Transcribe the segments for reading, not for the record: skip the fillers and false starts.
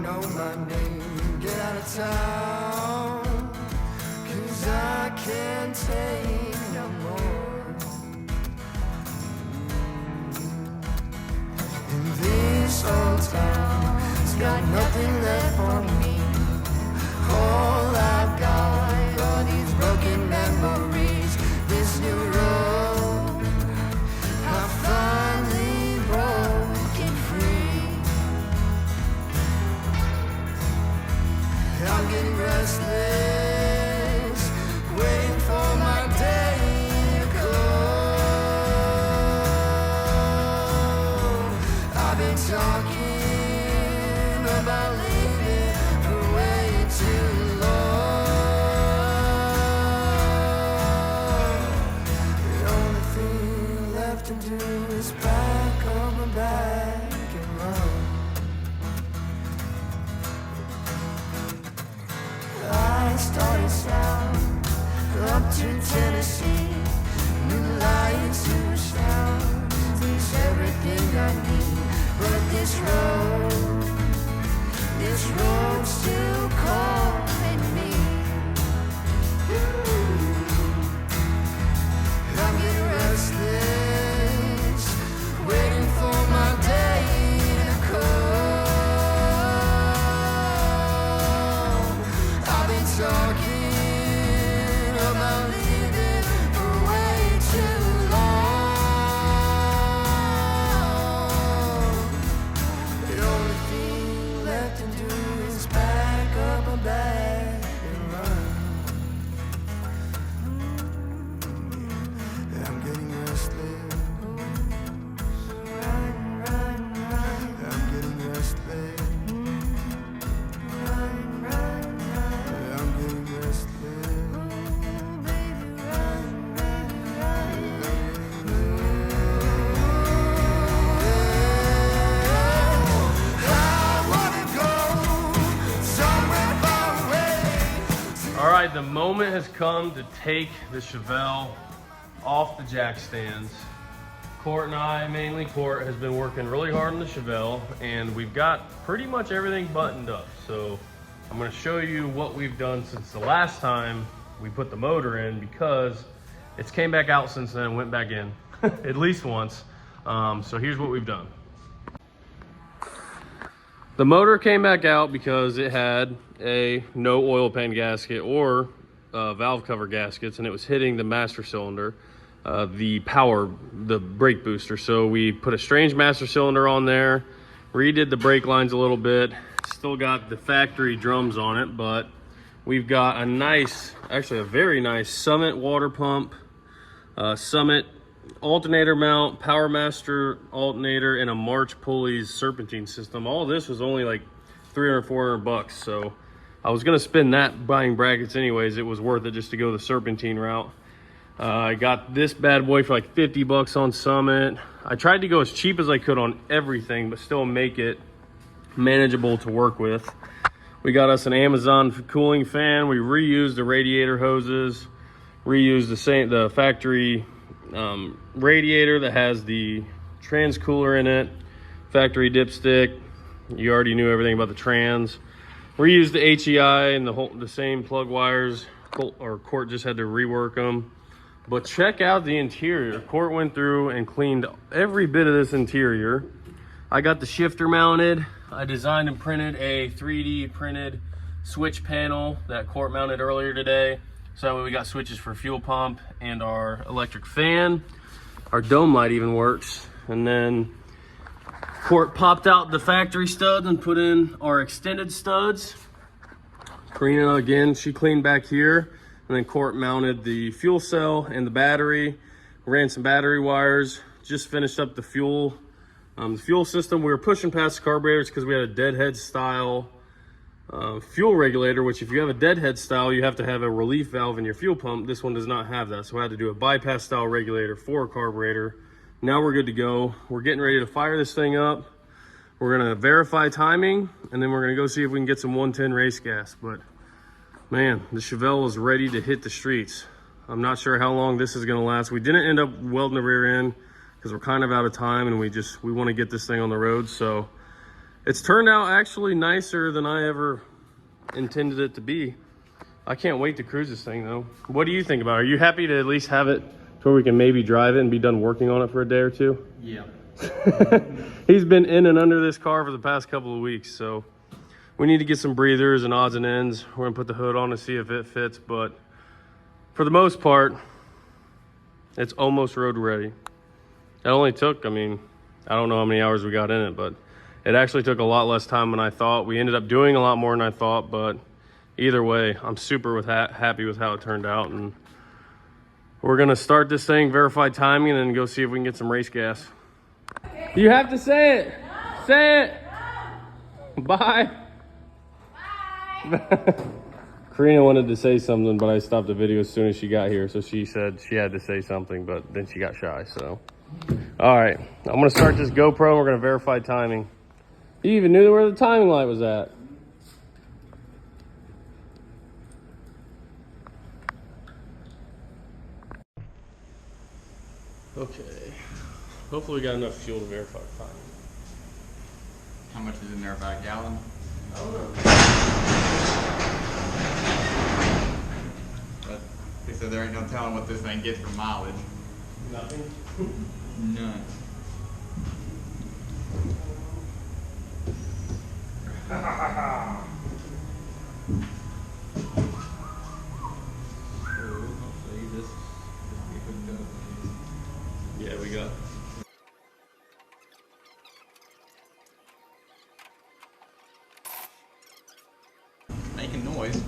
know my name. Get out of town, 'cause I can't take no more. In this old town, it's got nothing left for me. All I've got are these broken memories. This new road, I finally broke it free. I'm getting restless, waiting for my day to come. I've been talking about leaving for way too long. The only thing left to do is pack up my bag and run. I started south, up to Tennessee. New lights, new sounds, there's everything I need. But this road's still calling me. I'm getting restless, waiting for my day to come. I've been talking about leaving for way too long. The only thing left to do is pack up my bag and run. I'm getting restless. Run, run, run. I'm getting restless. Run, run, run. I'm getting restless. Baby, run, run, run. I wanna go somewhere far away. All right, the moment has come to take the Chevelle off the jack stands. Court and I, mainly Court, has been working really hard on the Chevelle, and we've got pretty much everything buttoned up. So I'm gonna show you what we've done since the last time we put the motor in, because it's came back out since then, went back in at least once. So here's what we've done. The motor came back out because it had a no oil pan gasket or valve cover gaskets, and it was hitting the master cylinder, the brake booster. So we put a strange master cylinder on there, redid the brake lines a little bit, still got the factory drums on it, but we've got a nice, actually a very nice Summit water pump, Summit alternator mount, Power Master alternator, and a March Pulleys serpentine system. All this was only like 300, 400 bucks. So I was gonna spend that buying brackets anyways. It was worth it just to go the serpentine route. I got this bad boy for like 50 bucks on Summit. I tried to go as cheap as I could on everything, but still make it manageable to work with. We got us an Amazon cooling fan. We reused the radiator hoses, reused the factory radiator that has the trans cooler in it, factory dipstick. You already knew everything about the trans. Reused the HEI and the same plug wires. Court just had to rework them. But check out the interior. Court went through and cleaned every bit of this interior. I got the shifter mounted. I designed and printed a 3D printed switch panel that Court mounted earlier today. So that way we got switches for fuel pump and our electric fan. Our dome light even works. And then Court popped out the factory studs and put in our extended studs. Karina, again, she cleaned back here. And then Court mounted the fuel cell and the battery. Ran some battery wires. Just finished up the fuel system. We were pushing past the carburetors because we had a deadhead style fuel regulator, which if you have a deadhead style, you have to have a relief valve in your fuel pump. This one does not have that. So I had to do a bypass style regulator for a carburetor. Now we're good to go. We're getting ready to fire this thing up. We're gonna verify timing, and then we're gonna go see if we can get some 110 race gas. But man, the Chevelle is ready to hit the streets. I'm not sure how long this is gonna last. We didn't end up welding the rear end because we're kind of out of time, and we want to get this thing on the road. So It's turned out actually nicer than I ever intended it to be. I can't wait to cruise this thing though. What do you think about it? Are you happy to at least have it to where we can maybe drive it and be done working on it for a day or two? Yeah. He's been in and under this car for the past couple of weeks, so we need to get some breathers and odds and ends. We're gonna put the hood on to see if it fits, but for the most part, it's almost road ready. It only took, I mean, I don't know how many hours we got in it, but it actually took a lot less time than I thought. We ended up doing a lot more than I thought, but either way, I'm super happy with how it turned out. And we're gonna start this thing, verify timing, and then go see if we can get some race gas. You have to say it. No. Say it. No. Bye. Bye. Karina wanted to say something, but I stopped the video as soon as she got here. So she said she had to say something, but then she got shy, so. All right, I'm gonna start this GoPro and we're gonna verify timing. You even knew where the timing light was at. Okay, hopefully we got enough fuel to verify timing. How much is in there, about a gallon? I don't know. But they said there ain't no telling what this thing gets for mileage. Nothing? None. Hopefully this be hooked up. Yeah, we got. Making noise.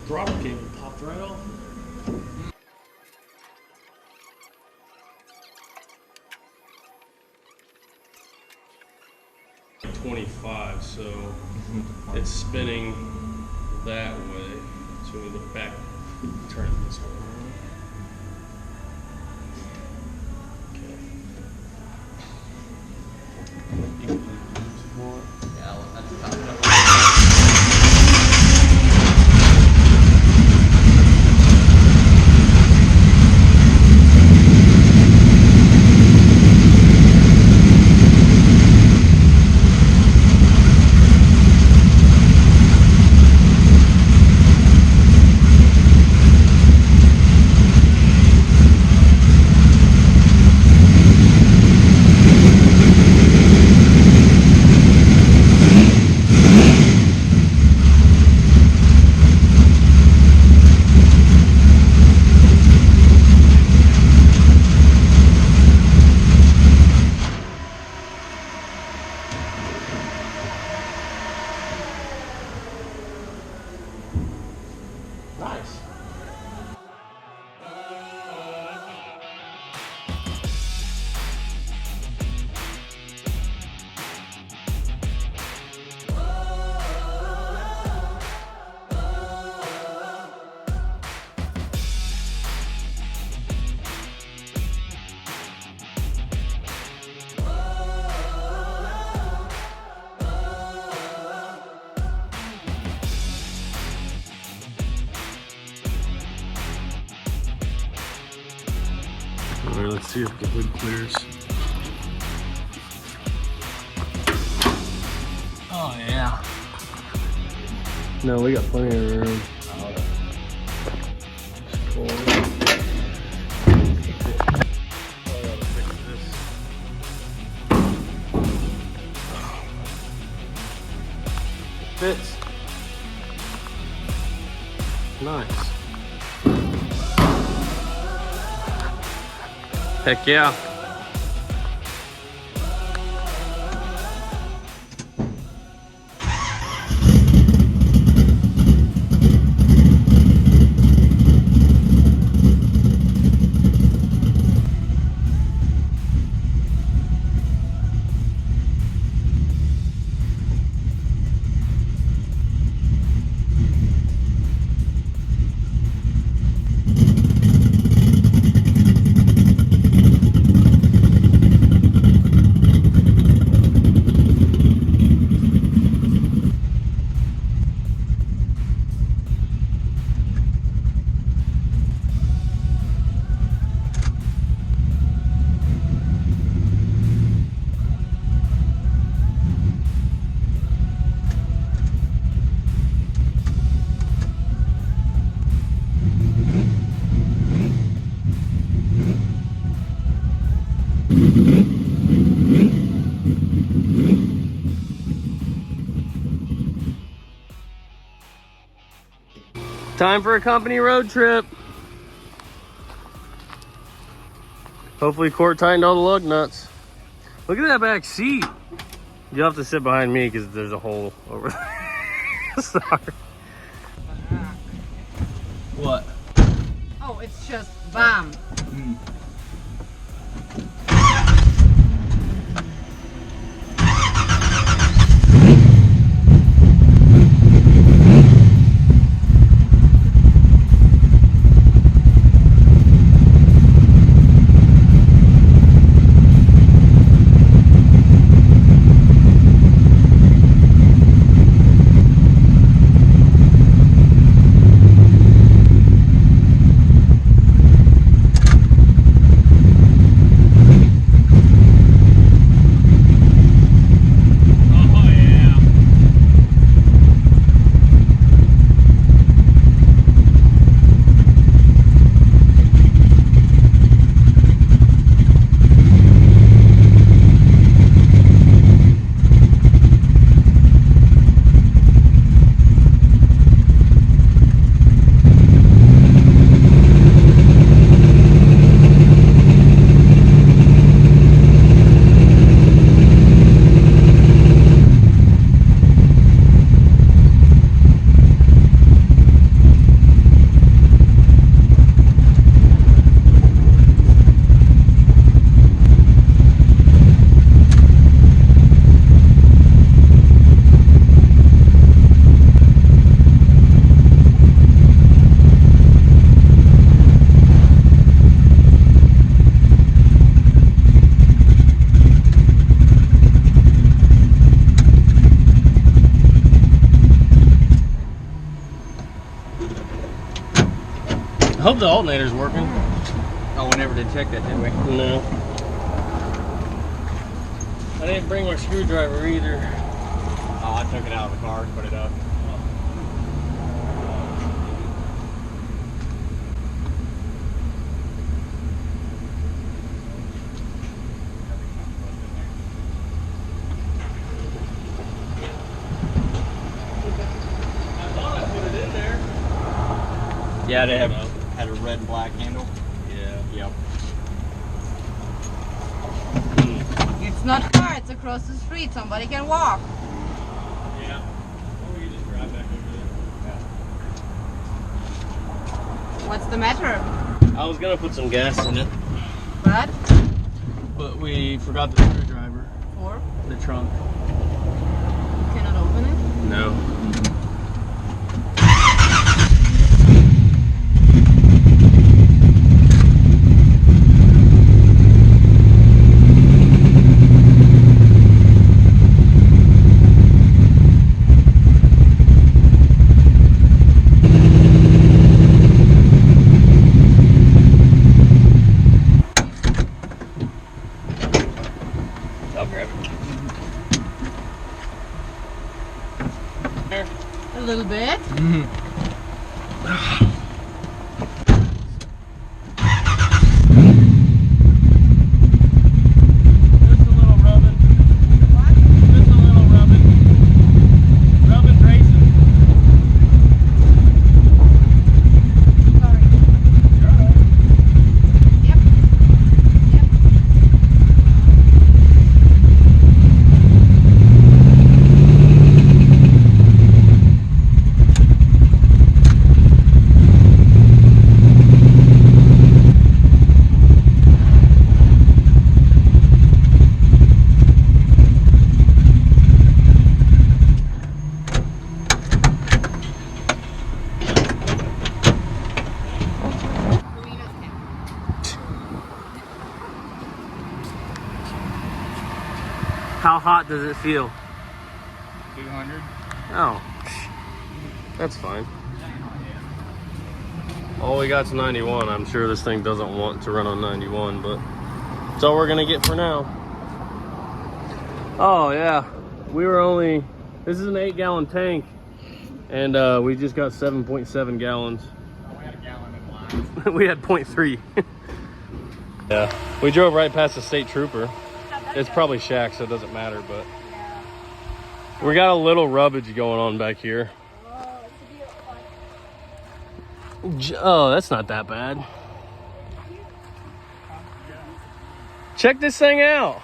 Throttle cable popped right off. $25, so it's spinning that way. So we look back, turn it this way. Okay. Yeah, that's about enough. Nice. All right, let's see if the hood clears. Oh yeah. No, we got plenty of room. Cool. Heck yeah. Time for a company road trip. Hopefully Court tightened all the lug nuts. Look at that back seat. You'll have to sit behind me because there's a hole over there. Sorry. What? Oh, it's just bam. I hope the alternator's working. Oh, we never did check that, did we? No. I didn't bring my screwdriver either. Oh, I took it out of the car and put it up. I thought I put it in there. Yeah, they had a red and black handle. Yeah. Yep. It's not far, it's across the street. Somebody can walk. Yeah. Or we can just drive back over there. What's the matter? I was gonna put some gas in it, But we forgot the screwdriver. for The trunk. you cannot open it. No. I'll grab it. A little bit. Just a little rubbing. What? Just a little rubbing. Rubbing racing. Sorry. You're alright. Yep. Yep. How hot does it feel? 200. Oh, that's fine. All we got's 91. I'm sure this thing doesn't want to run on 91, but it's all we're gonna get for now. Oh yeah, this is an 8-gallon tank, and we just got 7.7 gallons. Oh, we had a gallon in lines. We had 0.3. Yeah, we drove right past the state trooper. It's probably shack, so it doesn't matter, but we got a little rubbage going on back here. Oh, that's not that bad. Check this thing out.